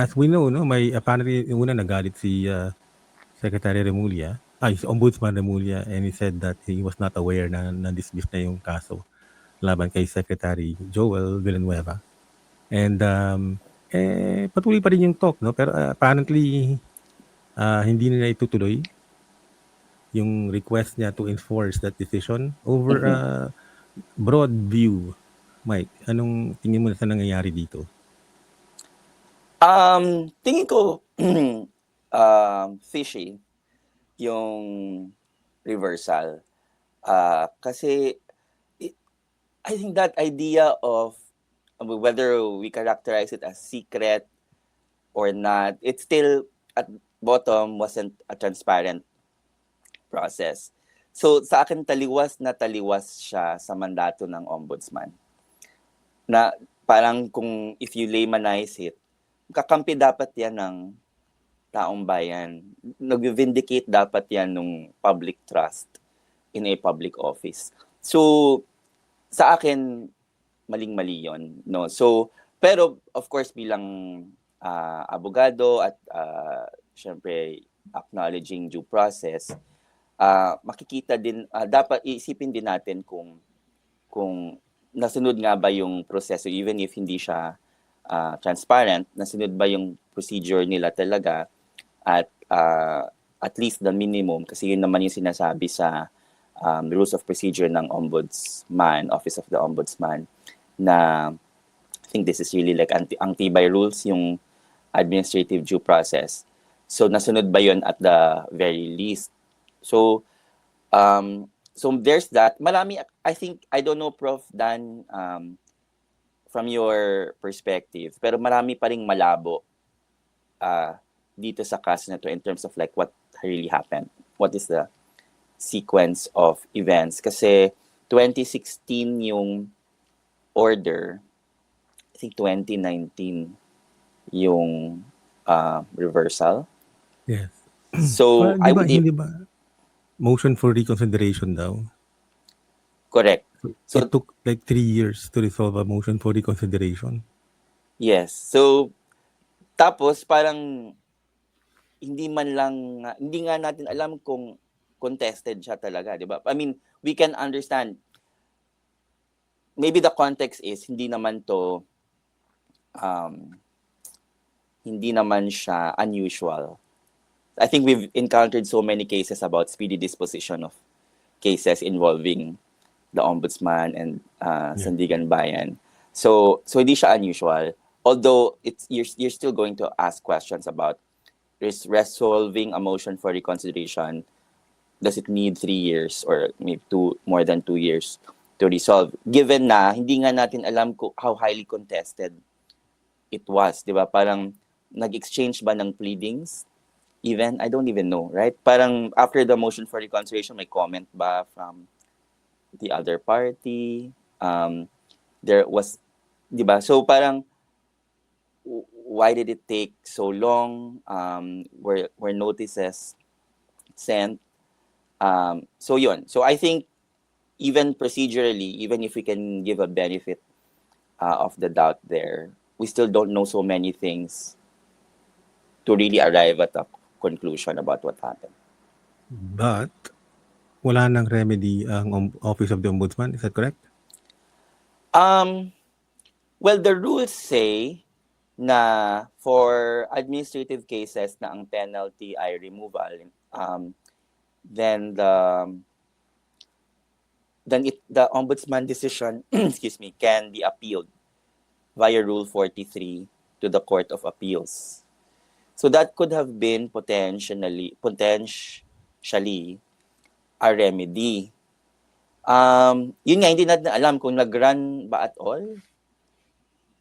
As we know, no, may apparently una nagalit si Secretary Remulla, si Ombudsman Remulla, and he said that he was not aware na na-dismiss na yung kaso laban kay Secretary Joel Villanueva. And patuloy pa rin yung talk, no? Pero apparently hindi na itutuloy yung request niya to enforce that decision over broad view. Mike, anong tingin mo na sa nangyayari dito? Tingin ko fishy yung reversal. Kasi I think that idea of whether we characterize it as secret or not, it still at bottom wasn't a transparent process. So sa akin taliwas siya sa mandato ng ombudsman. Na parang kung if you laymanize it, kakampi dapat yan ng taong bayan. Nag-vindicate dapat yan ng public trust in a public office. So, sa akin, maling-mali yun. No? So, pero of course bilang abogado at syempre acknowledging due process, makikita din, dapat iisipin din natin kung nasunod nga ba yung proseso even if hindi siya transparent, nasunod ba yung procedure nila talaga at least the minimum, kasi yun naman yung sinasabi sa rules of procedure ng Ombudsman, Office of the Ombudsman, na I think this is really like ang tibay rules, yung administrative due process. So nasunod ba yun at the very least? So there's that. Marami, I think, I don't know, Prof. Dan, from your perspective, pero marami pa ring malabo dito sa kaso na to in terms of like what really happened. What is the sequence of events? Kasi 2016 yung order, I think 2019 yung reversal. Yes. So, I would... Hindi ba motion for reconsideration daw? Correct. So it took like 3 years to resolve a motion for reconsideration. Yes. So, tapos parang hindi nga natin alam kung contested siya talaga, di ba? I mean, we can understand. Maybe the context is hindi naman siya unusual. I think we've encountered so many cases about speedy disposition of cases involving the Ombudsman and Sandigan Bayan. So hindi siya unusual. Although you're still going to ask questions about resolving a motion for reconsideration. Does it need 3 years or maybe more than 2 years to resolve? Given na hindi nga natin alam how highly contested it was, di ba? Parang nag-exchange ba ng pleadings? Even, I don't even know, right? Parang after the motion for reconsideration, may comment ba from the other party? There was, di ba? So parang, why did it take so long? Were notices sent? So yun. So I think even procedurally, even if we can give a benefit of the doubt there, we still don't know so many things to really arrive at a conclusion about what happened. But wala nang remedy ang Office of the Ombudsman, is that correct? Well, the rules say na for administrative cases na ang penalty ay removal, then the ombudsman decision excuse me, can be appealed via Rule 43 to the Court of Appeals. So that could have been potentially a remedy. Yun nga, hindi natin alam kung nag-run ba at all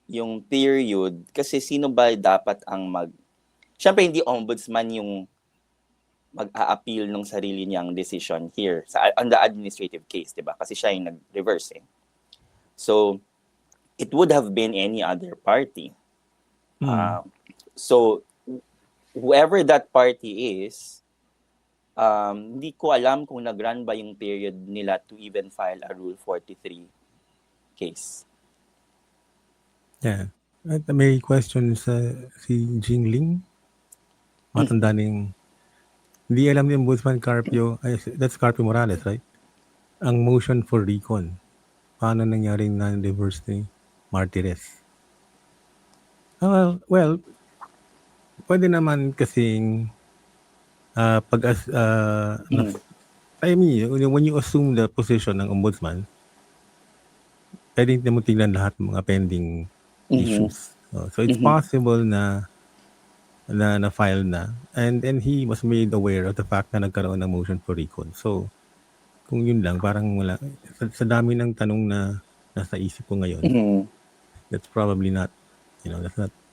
yung period, kasi sino ba dapat ang Siyempre hindi ombudsman yung mag-a-appeal ng sarili niyang decision here on the administrative case, diba? Kasi siya yung nag-reverse. So it would have been any other party. So whoever that party is, hindi ko alam kung nag-run ba yung period nila to even file a Rule 43 case. Yeah. At may question sa si Jingling. Matanda na yung... Hindi alam ni Ombudsman Carpio, that's Carpio Morales, right? Ang motion for recon. Paano nangyaring non-reverse ni Martires? Well, pwede naman kasing Mm. I mean, when you assume the position ng ombudsman, pwede mo tingnan lahat ng mga pending Mhm. issues. So it's Mhm. possible na file na, and he was made aware of the fact na nagkaroon ng motion for recall. So kung yun lang, parang wala, sa dami ng tanong na nasa isip ko ngayon, Mhm. that's probably not,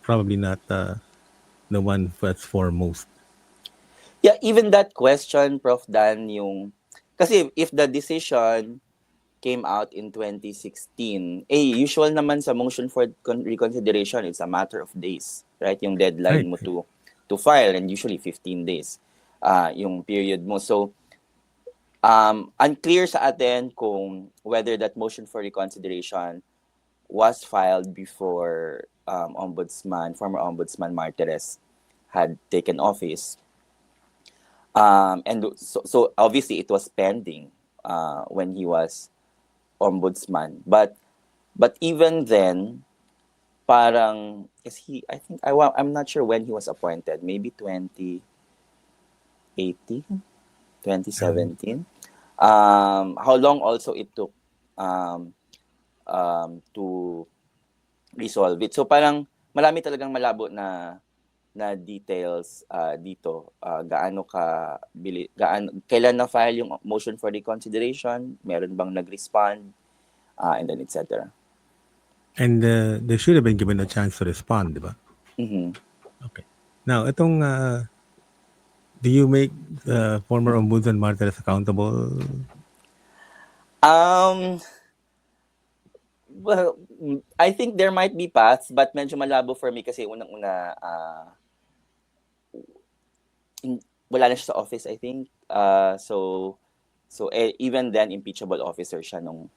probably not the one that's foremost. Yeah, even that question, Prof. Dan, yung... Kasi if the decision came out in 2016, usual naman sa motion for reconsideration, it's a matter of days, right? Yung deadline Right. mo to file, and usually 15 days yung period mo. So, unclear sa atin kung whether that motion for reconsideration was filed before former Ombudsman Martires had taken office. And so obviously it was pending when he was ombudsman. But even then, parang I'm not sure when he was appointed. Maybe 2018, 2017. How long also it took um, to resolve it. So parang marami talagang malabo na details dito. Kailan na file yung motion for reconsideration, meron bang nag-respond, and then etc. And they should have been given a chance to respond, di ba? Mm-hmm. Okay. Now, itong, do you make former Ombudsman Martires accountable? Well, I think there might be paths, but medyo malabo for me kasi unang-una, wala na siya sa office, I think. Even then, impeachable officer siya nung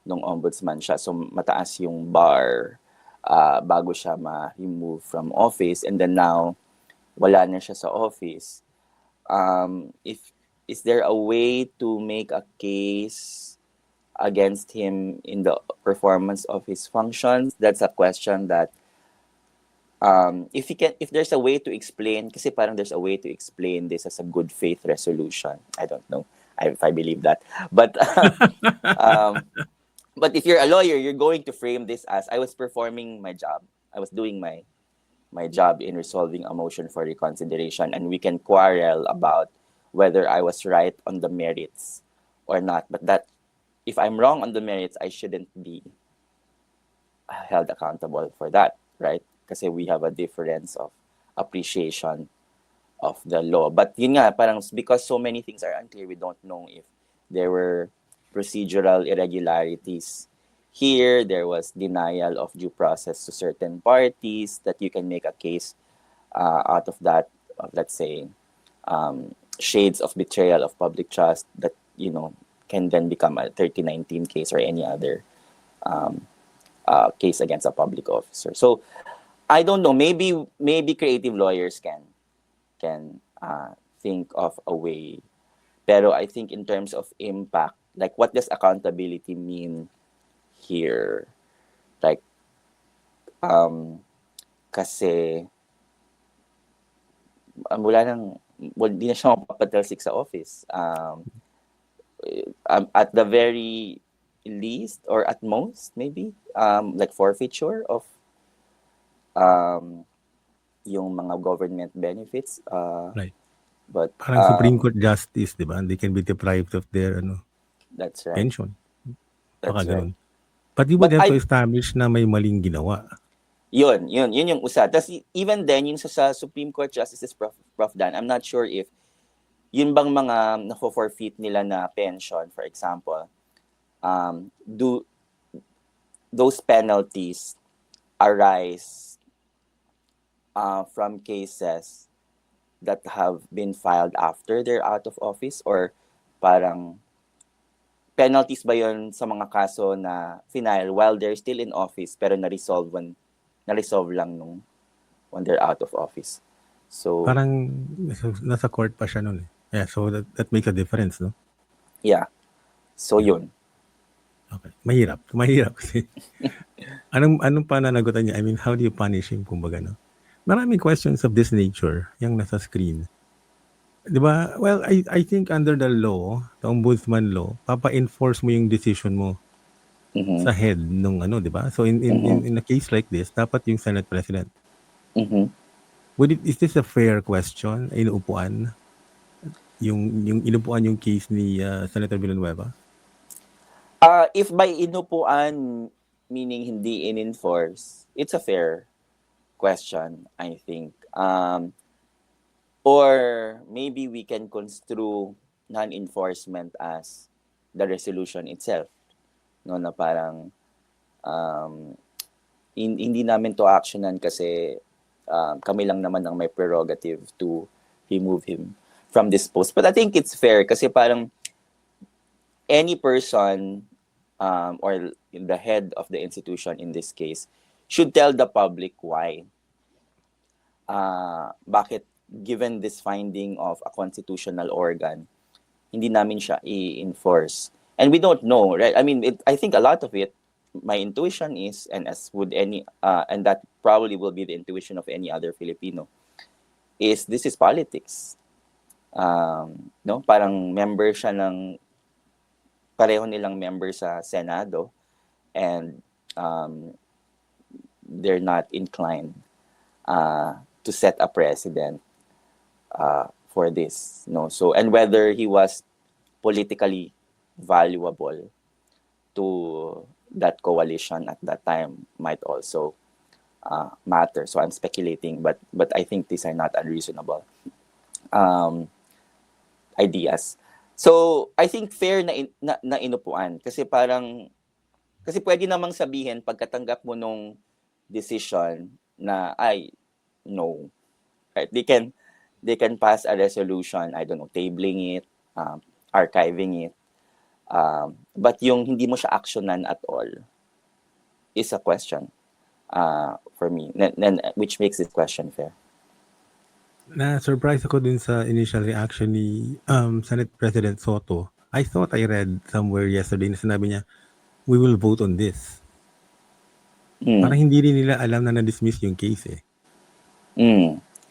ombudsman siya. So mataas yung bar bago siya ma-remove from office. And then now, wala na siya sa office. Is there a way to make a case against him in the performance of his functions? That's a question that if there's a way to explain, kasi parang there's a way to explain this as a good faith resolution. I don't know if I believe that, but but if you're a lawyer, you're going to frame this as I was performing my job. I was doing my job in resolving a motion for reconsideration, and we can quarrel about whether I was right on the merits or not. But that if I'm wrong on the merits, I shouldn't be held accountable for that, right? Kasi we have a difference of appreciation of the law. But yun nga, parang because so many things are unclear, we don't know if there were procedural irregularities here, there was denial of due process to certain parties, that you can make a case out of that, of, let's say, shades of betrayal of public trust that, can then become a 3019 case or any other case against a public officer. So I don't know. Maybe creative lawyers can think of a way. Pero I think in terms of impact, like what does accountability mean here? Like, kasi di na siya mapapatalsik sa office. At the very least, or at most, maybe, like forfeiture of yung mga government benefits. Right. But Parang Supreme Court justice, di ba? They can be deprived of their that's right. pension. Baka That's right. ganun. But you would But have to establish na may maling ginawa. Yun yung usa. Tapos even then, yun sa Supreme Court Justices, Prof. Dan, I'm not sure if yun bang mga na-forfeit nila na pension, for example, do those penalties arise from cases that have been filed after they're out of office, or parang penalties ba yun sa mga kaso na final while they're still in office pero na-resolve na-resolve lang when they're out of office. So, Parang nasa court pa siya nun eh. Yeah, so that makes a difference, no? yeah. So, Yeah. yun. Okay. Mahirap kasi anong pananagutan niya? I mean, how do you punish him, kumbaga, no? Maraming questions of this nature yung nasa screen. 'Di ba? Well, I think under the law, the ombudsman law, papa-enforce mo yung decision mo Mhm. sa head nung ano, 'di ba? So in a case like this, dapat yung Senate President. Mhm. Is this a fair question? Inuupuan yung inupuan yung case ni Senator Villanueva? If by inupuan, meaning hindi in-enforce, it's a fair question, I think. Or maybe we can construe non-enforcement as the resolution itself. No, na parang hindi namin to actionan kasi kami lang naman ang may prerogative to remove him from this post. But I think it's fair kasi parang any person or the head of the institution in this case should tell the public why. Bakit given this finding of a constitutional organ, hindi namin siya i-enforce. And we don't know, right? I mean, I think a lot of it, my intuition is, and as would any, and that probably will be the intuition of any other Filipino, is this is politics. No? Parang member siya pareho nilang member sa Senado, and they're not inclined to set a precedent for this. No? So, and whether he was politically valuable to that coalition at that time might also matter. So I'm speculating, but I think these are not unreasonable ideas. So I think fair na inupuan kasi pwede namang sabihin pagkatanggap mo nung decision na no, right? They can pass a resolution, I don't know, tabling it, archiving it. But yung hindi mo siya actionan at all is a question for me, which makes this question fair. Na-surprise ako dun sa initial reaction ni Senate President Soto. I thought I read somewhere yesterday na sinabi niya, we will vote on this. Parang hindi rin nila alam na na-dismiss yung case eh.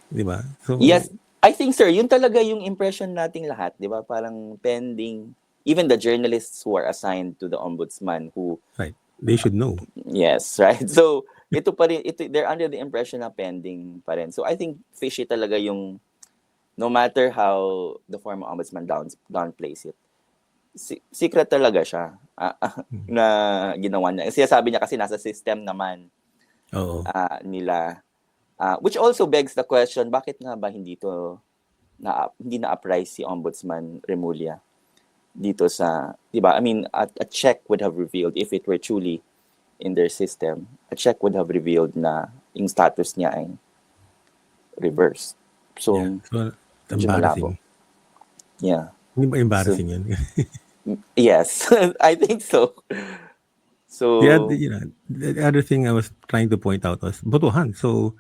Di ba? So, yes, I think, sir, yun talaga yung impression nating lahat, di ba? Parang pending, even the journalists who are assigned to the ombudsman who... Right. They should know. Yes, right? So, they're under the impression na pending pa rin. So, I think fishy talaga yung, no matter how the former ombudsman downplays it, secret talaga siya na ginawa niya. Kasi sabi niya kasi nasa system naman nila. Which also begs the question, bakit nga ba hindi na-apprise si Ombudsman Remulla dito sa, di ba? I mean, a check would have revealed, if it were truly in their system, a check would have revealed na yung status niya ay reversed. So, embarrassing. Yeah. Hindi ba embarrassing yun? Yes, I think so. So, the other thing I was trying to point out was, botohan. So,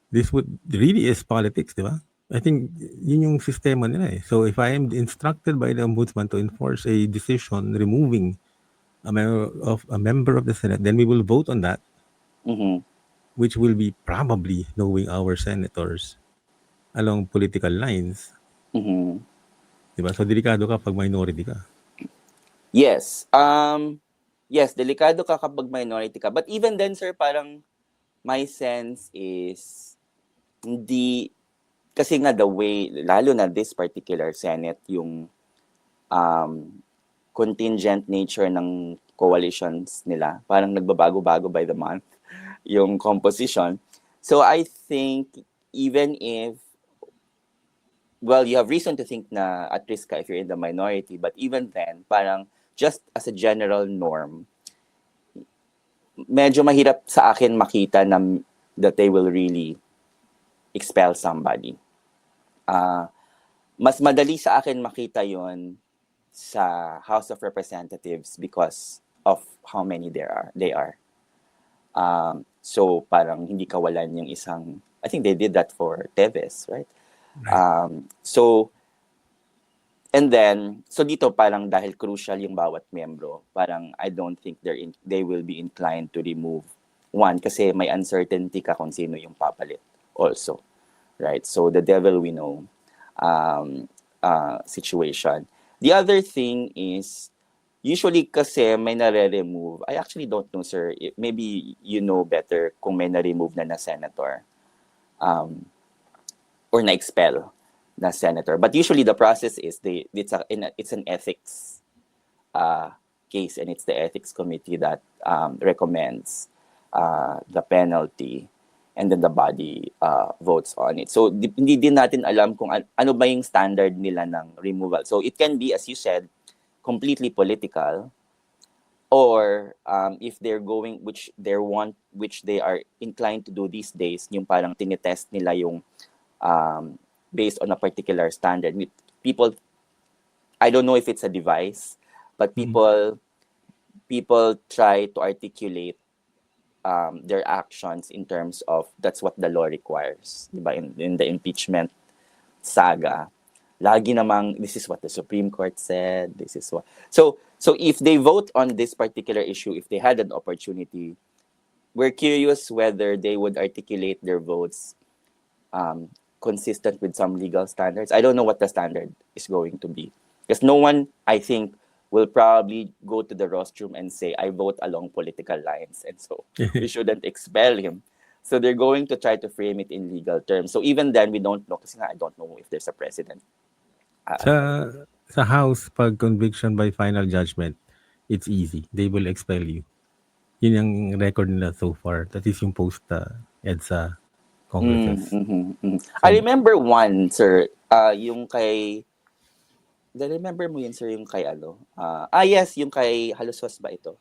this really is politics, di ba? I think yun yung sistema nila eh. So, if I am instructed by the ombudsman to enforce a decision removing a member of the Senate, then we will vote on that, which will be probably knowing our senators along political lines. Diba? So, delikado ka pag minority ka. Yes. Yes, delikado ka kapag minority ka. But even then, sir, parang my sense is hindi, kasi nga the way, lalo na this particular Senate, yung contingent nature ng coalitions nila, parang nagbabago-bago by the month yung composition. So I think even if, well, you have reason to think na at risk ka if you're in the minority, but even then, parang just as a general norm, medyo mahirap sa akin makita na that they will really expel somebody. Mas madali sa akin makita yon sa House of Representatives because of how many they are. So parang hindi kawalan yung isang, I think they did that for Teves, right? Right. So, and then, so dito parang dahil crucial yung bawat miyembro, parang I don't think they will be inclined to remove one kasi may uncertainty ka kung sino yung papalit also, right? So the devil we know situation. The other thing is, usually kasi may nare-remove, I actually don't know, sir, maybe you know better kung may na-remove na senator or na-expel na senator. But usually the process is it's an ethics case, and it's the ethics committee that recommends the penalty, and then the body votes on it. So hindi din natin alam kung ano ba yung standard nila ng removal. So it can be, as you said, completely political, or if they're going, which they are inclined to do these days, yung parang tinitest nila yung based on a particular standard. People, I don't know if it's a device, but people try to articulate their actions in terms of that's what the law requires, diba? In the impeachment saga, lagi namang this is what the Supreme Court said, this is what. So if they vote on this particular issue, if they had an opportunity, we're curious whether they would articulate their votes consistent with some legal standards. I don't know what the standard is going to be, because no one, I think, will probably go to the rostrum and say, I vote along political lines, and so we shouldn't expel him. So they're going to try to frame it in legal terms. So even then, we don't know, kasi I don't know if there's a precedent. Sa House, pag conviction by final judgment, it's easy. They will expel you. Yun yung record nila so far. That is yung post EDSA congresses. I remember one, sir, yung kay, remember mo yun, sir, yung kay ano? Yes, yung kay Halusos ba ito?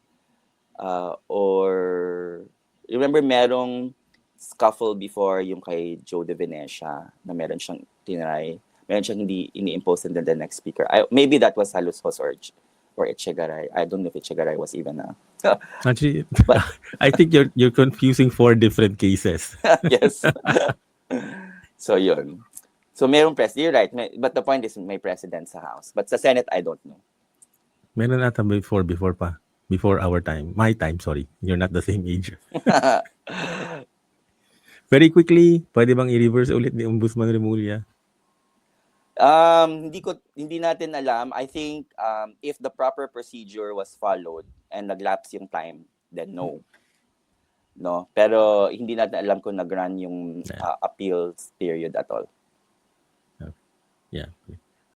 Or, remember merong scuffle before yung kay Joe De Venecia na meron siyang tinry. Meron siyang hindi ini-impose and then the next speaker. Maybe that was Halusos or Echegaray. I don't know if Echegaray was even Actually, I think you're confusing 4 different cases. Yes. So yun. So merong you're right. But the point is may president sa House. But sa Senate, I don't know. Meron ata before pa. Before our time. My time, sorry. You're not the same age. Very quickly, pwede bang i-reverse ulit ni Ombudsman Remulla? Hindi natin alam. I think if the proper procedure was followed and naglapse yung time, then no. No, pero hindi natin alam kung nag-run yung appeals period at all. Yeah.